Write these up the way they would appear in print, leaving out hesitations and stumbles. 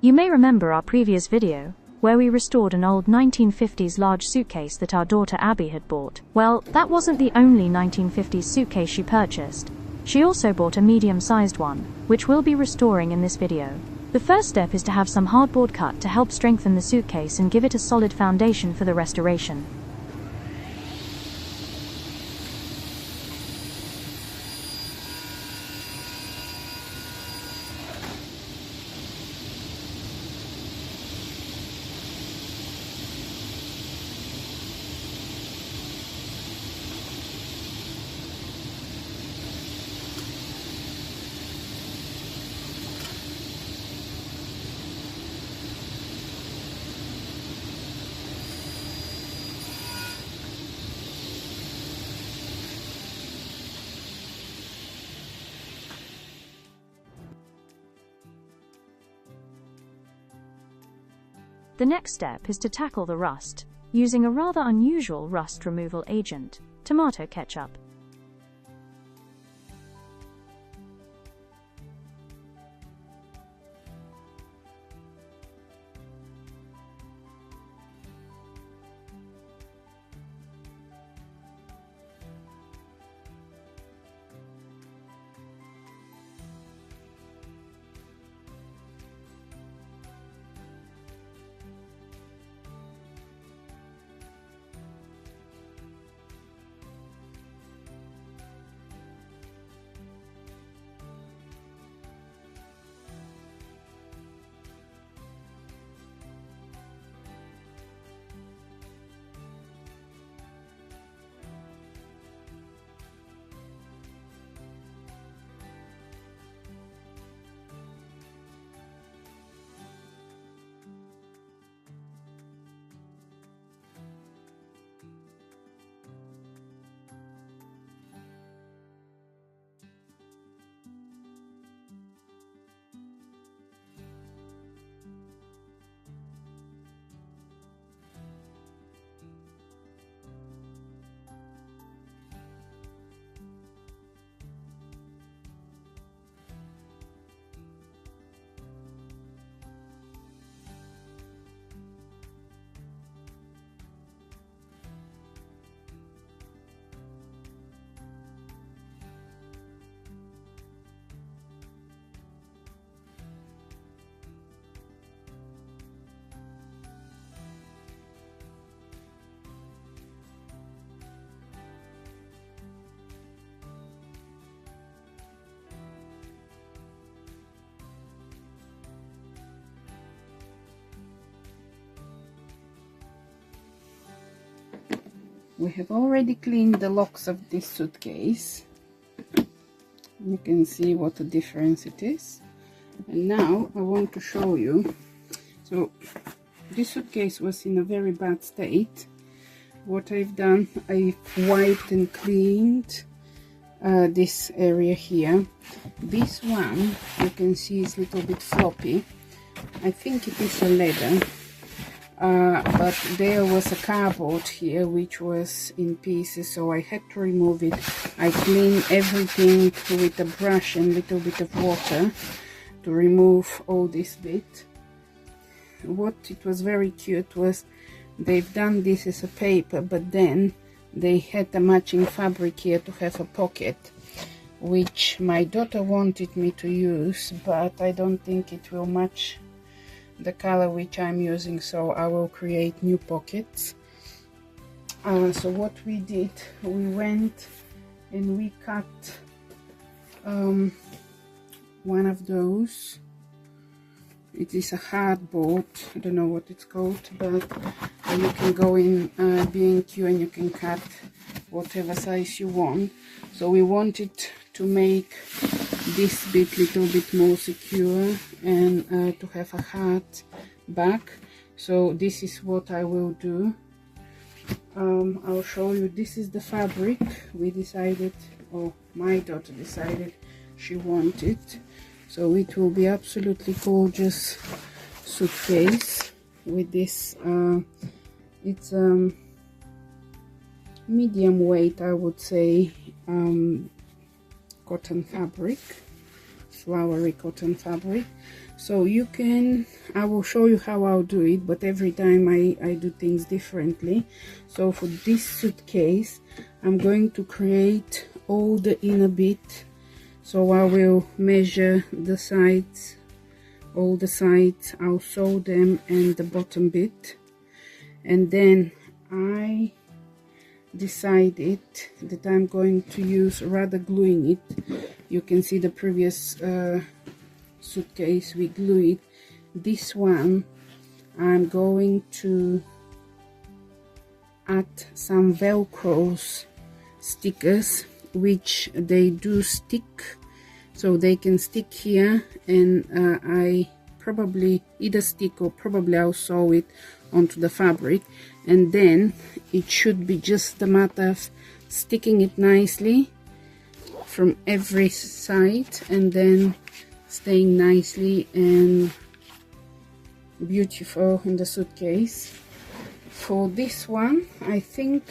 You may remember our previous video, where we restored an old 1950s large suitcase that our daughter Abby had bought. Well, that wasn't the only 1950s suitcase she purchased. She also bought a medium-sized one, which we'll be restoring in this video. The first step is to have some hardboard cut to help strengthen the suitcase and give it a solid foundation for the restoration. The next step is to tackle the rust, using a rather unusual rust removal agent, tomato ketchup. We have already cleaned the locks of this suitcase. You can see what a difference it is. And now I want to show you. So this suitcase was in a very bad state. What I've done, I've wiped and cleaned this area here. This one, you can see, is a little bit floppy. I think it is a leather. But there was a cardboard here which was in pieces, so I had to remove it. I cleaned everything with a brush and a little bit of water to remove all this bit. What it was very cute was they've done this as a paper, but then they had a matching fabric here to have a pocket, which my daughter wanted me to use, but I don't think it will match the color which I'm using, so I will create new pockets. So what we did, we went and we cut one of those. It is a hardboard, I don't know what it's called, but you can go in B&Q and you can cut whatever size you want. So we wanted to make this bit little bit more secure and to have a hard back. So this is what I will do. I'll show you. This is the fabric we decided, or my daughter decided she wanted. So it will be absolutely gorgeous suitcase with this. It's medium weight, I would say, cotton fabric. flowery cotton fabric. So you can, I will show you how I'll do it, but every time I do things differently. So for this suitcase, I'm going to create all the inner bit. So I will measure the sides, all the sides, I'll sew them, and the bottom bit. And then I decided that I'm going to use, rather gluing it, you can see the previous suitcase we glue it, this one I'm going to add some velcro stickers, which they do stick, so they can stick here, and I probably either stick or probably I'll sew it onto the fabric, and then it should be just a matter of sticking it nicely from every side and then staying nicely and beautiful in the suitcase. For this one, I think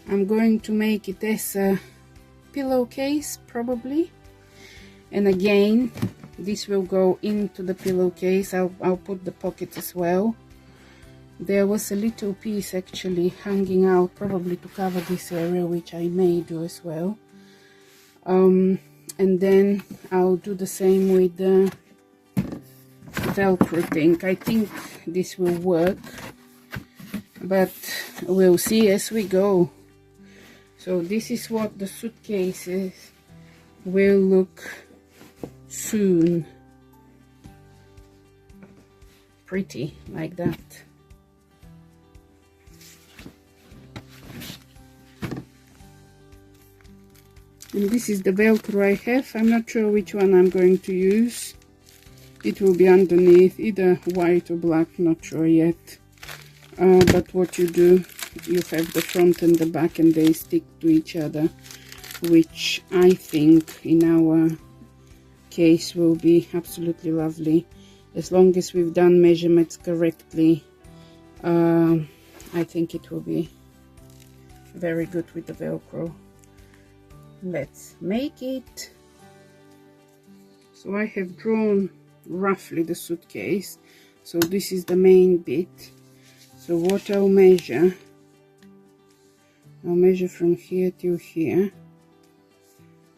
I'm going to make it as a pillowcase probably, and again this will go into the pillowcase. I'll put the pocket as well. There was a little piece actually hanging out, probably to cover this area, which I may do as well. And then I'll do the same with the velcro thing. I think this will work, but we'll see as we go. So this is what the suitcases will look soon. Pretty like that. And this is the velcro I have. I'm not sure which one I'm going to use. It will be underneath, either white or black, not sure yet. But what you do, you have the front and the back and they stick to each other, which I think in our case will be absolutely lovely. As long as we've done measurements correctly, I think it will be very good with the velcro. Let's make it. So I have drawn roughly the suitcase, so this is the main bit. So what I'll measure from here to here,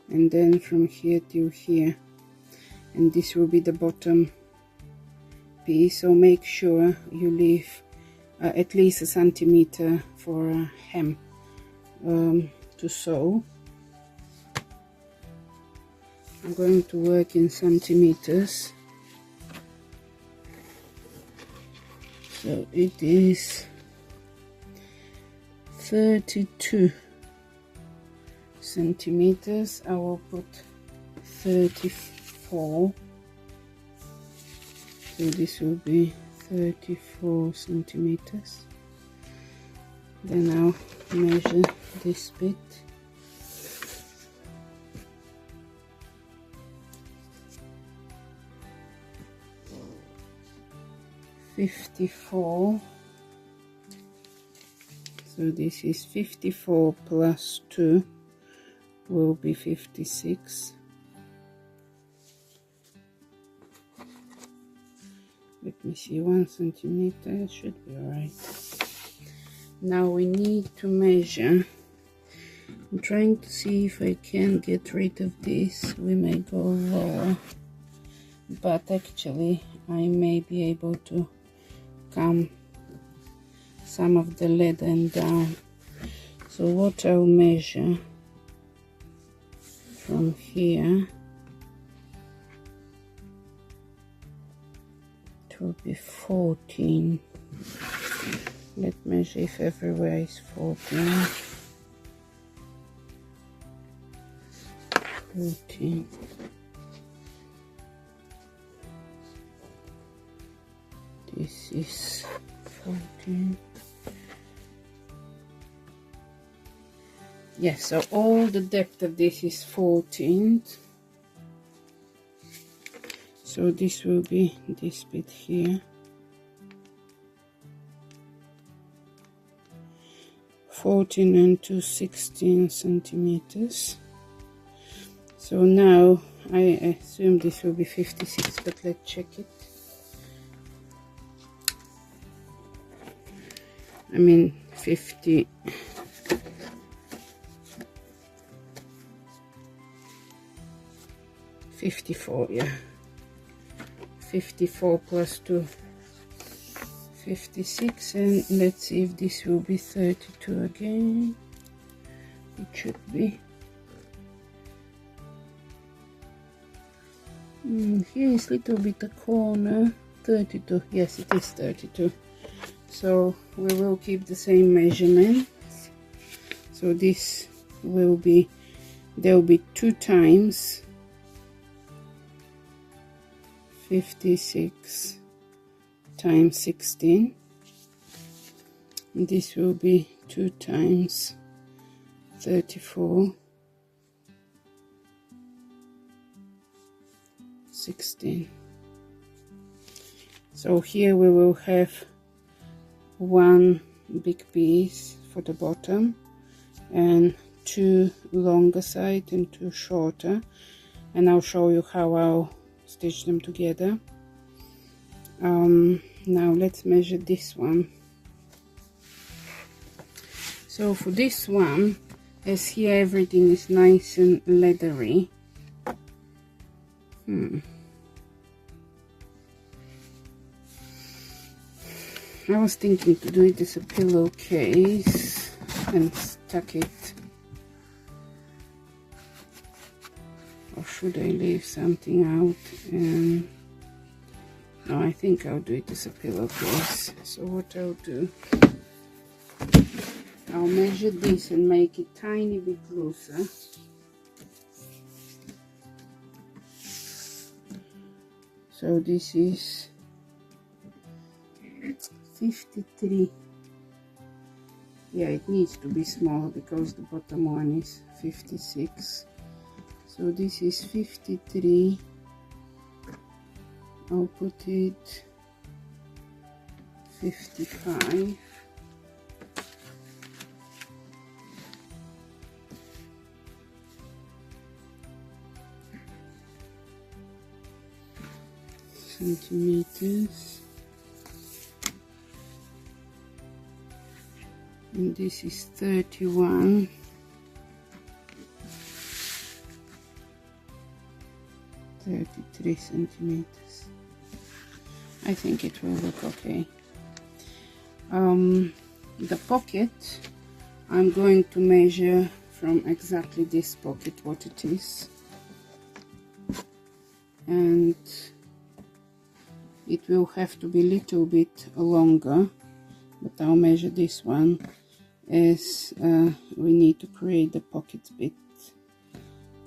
and then from here to here, and this will be the bottom piece. So make sure you leave at least 1 centimeter for a hem to sew. I'm going to work in centimeters, so it is 32 centimeters. I will put 34, so this will be 34 centimeters. Then I'll measure this bit. $54, so this is 54 plus 2 will be 56. Let me see, 1 centimeter should be alright. Now we need to measure. I'm trying to see if I can get rid of this. We may go raw, but actually I may be able to come some of the leather and down. So what I'll measure from here, it will be 14. Let's measure if everywhere is 14. 14. This is 14. Yes, so all the depth of this is 14. So this will be this bit here. 14 and 2 16 centimeters. So now I assume this will be 56, but let's check it. I mean 50. 54, yeah. 54 plus 2, 56, and let's see if this will be 32 again. It should be. Here is a little bit a corner. 32, yes, it is 32. So we will keep the same measurement. So this will be, there will be 2 times 56 times 16. And this will be 2 times 34, 16. So here we will have 1 big piece for the bottom and 2 longer side and 2 shorter, and I'll show you how I'll stitch them together. Now let's measure this one. So for this one, as here everything is nice and leathery, I was thinking to do it as a pillowcase and stuck it, or should I leave something out? And no, I think I'll do it as a pillowcase. So what I'll do, I'll measure this and make it tiny bit looser. So this is 53. Yeah, it needs to be small because the bottom one is 56. So this is 53. I'll put it 55. Centimeters, and this is 31. 33 centimeters. I think it will look okay. The pocket, I'm going to measure from exactly this pocket what it is, and it will have to be a little bit longer, but I'll measure this one as we need to create the pocket bit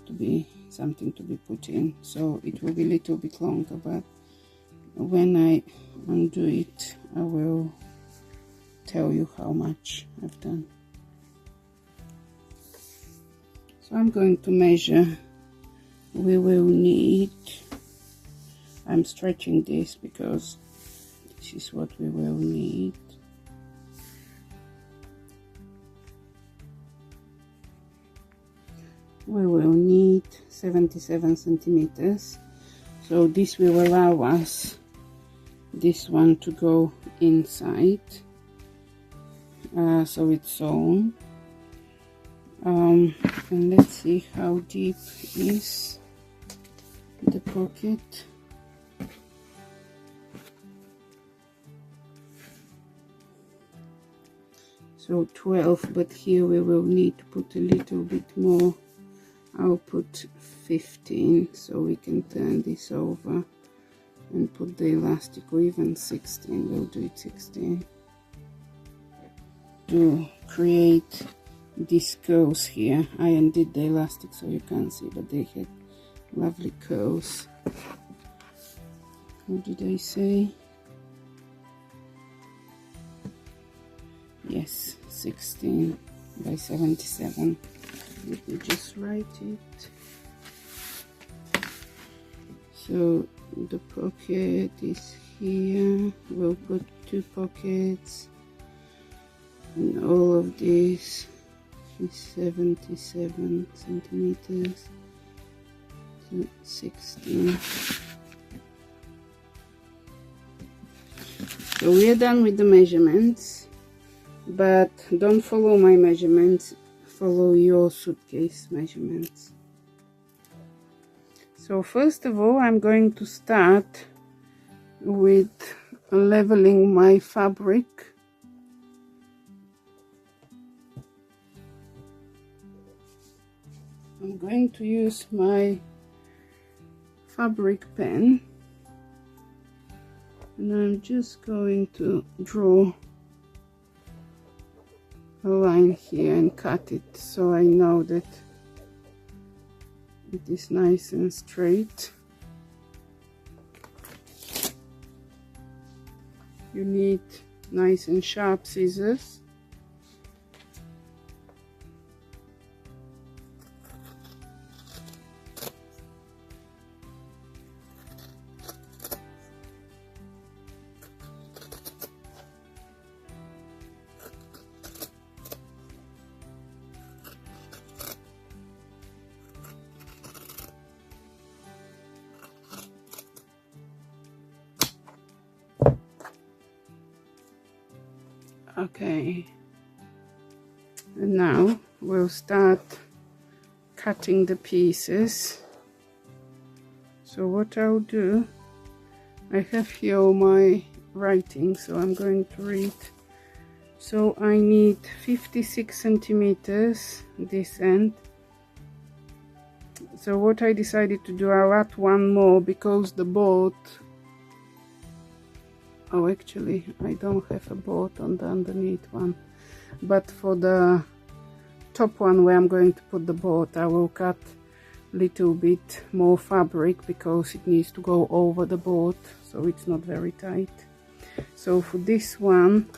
to be something to be put in, so it will be a little bit longer, but when I undo it I will tell you how much I've done. So I'm going to measure. We will need, I'm stretching this because this is what we will need. We will need 77 centimeters. So this will allow us this one to go inside, so it's sewn. And let's see how deep is the pocket. So 12, but here we will need to put a little bit more. I'll put 15 so we can turn this over and put the elastic, or even 16. We'll do it 16 to create these curls here. I undid the elastic so you can't see, but they had lovely curls. What did I say? Yes, 16 by 77. Let me just write it. So the pocket is here. We'll put 2 pockets, and all of this is 77 centimeters. to 16. So we are done with the measurements, but don't follow my measurements, follow your suitcase measurements. So first of all, I'm going to start with leveling my fabric. I'm going to use my fabric pen, and I'm just going to draw a line here and cut it so I know that it is nice and straight. You need nice and sharp scissors. Okay, and now we'll start cutting the pieces. So what I'll do, I have here my writing, so I'm going to read. So I need 56 centimeters this end. So what I decided to do, I'll add one more because the board, oh actually I don't have a board on the underneath one, but for the top one where I'm going to put the board, I will cut a little bit more fabric because it needs to go over the board, so it's not very tight. So for this one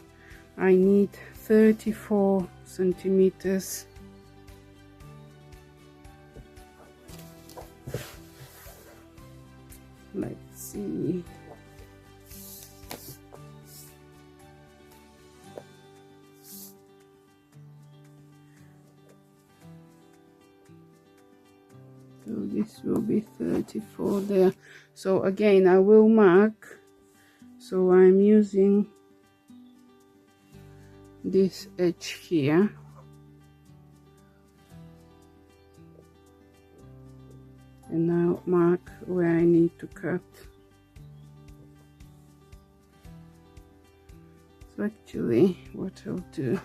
I need 34 centimeters. Let's see. So this will be 34 there. So again I will mark, so I'm using this edge here, and now mark where I need to cut. So actually what I'll do,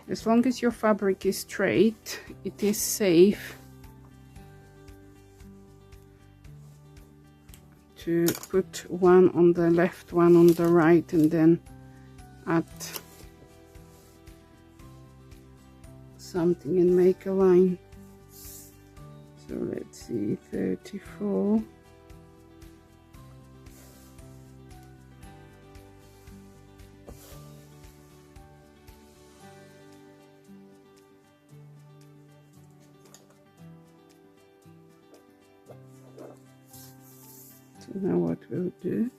as long as your fabric is straight, it is safe to put one on the left, one on the right, and then add something and make a line. So let's see, 34. So now what we'll do,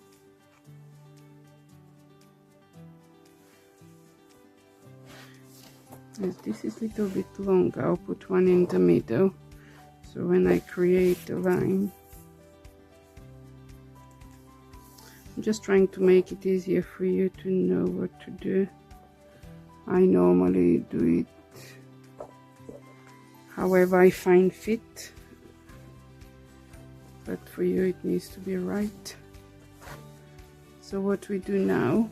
as this is a little bit long, I'll put one in the middle, so when I create a line, I'm just trying to make it easier for you to know what to do. I normally do it however I find fit, but for you it needs to be right. So what we do now,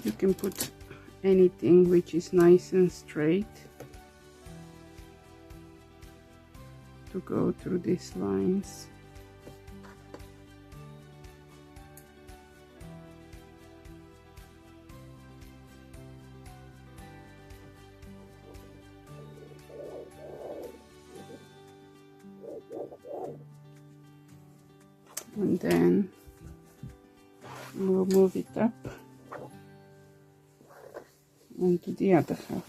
you can put anything which is nice and straight to go through these lines. And then we'll move it up onto the other half.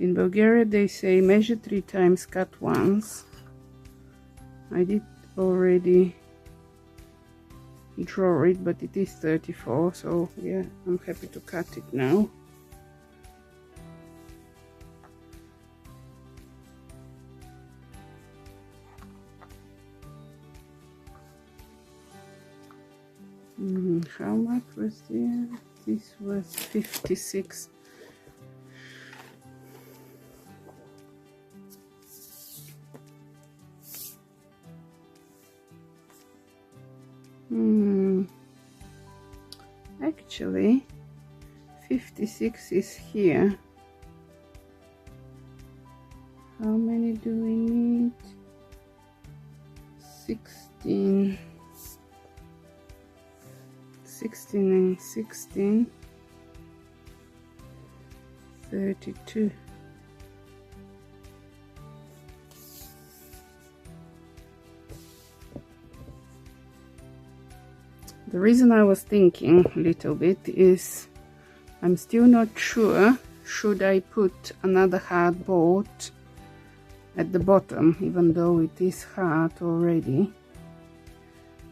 In Bulgaria they say measure 3 times, cut once. I did already draw it, but it is 34, so yeah, I'm happy to cut it now. How much was there? This was 56. Actually 56 is here. How many do we need? 16 and 16, 32. The reason I was thinking a little bit is I'm still not sure should I put another hardboard at the bottom, even though it is hard already,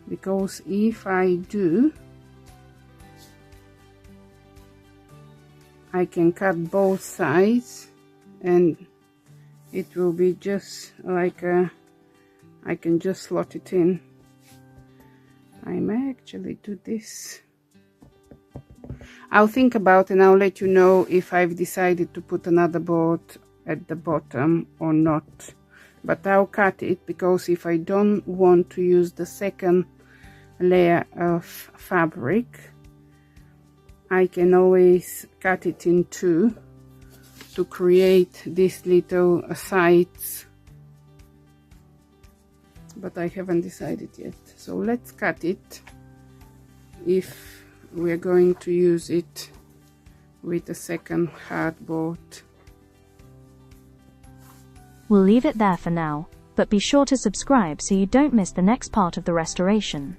because if I do, I can cut both sides and it will be just like I can just slot it in. I may actually do this. I'll think about it and I'll let you know if I've decided to put another board at the bottom or not. But I'll cut it, because if I don't want to use the second layer of fabric, I can always cut it in two to create these little sides. But I haven't decided yet. So let's cut it if we're going to use it with a second hardboard. We'll leave it there for now, but be sure to subscribe so you don't miss the next part of the restoration.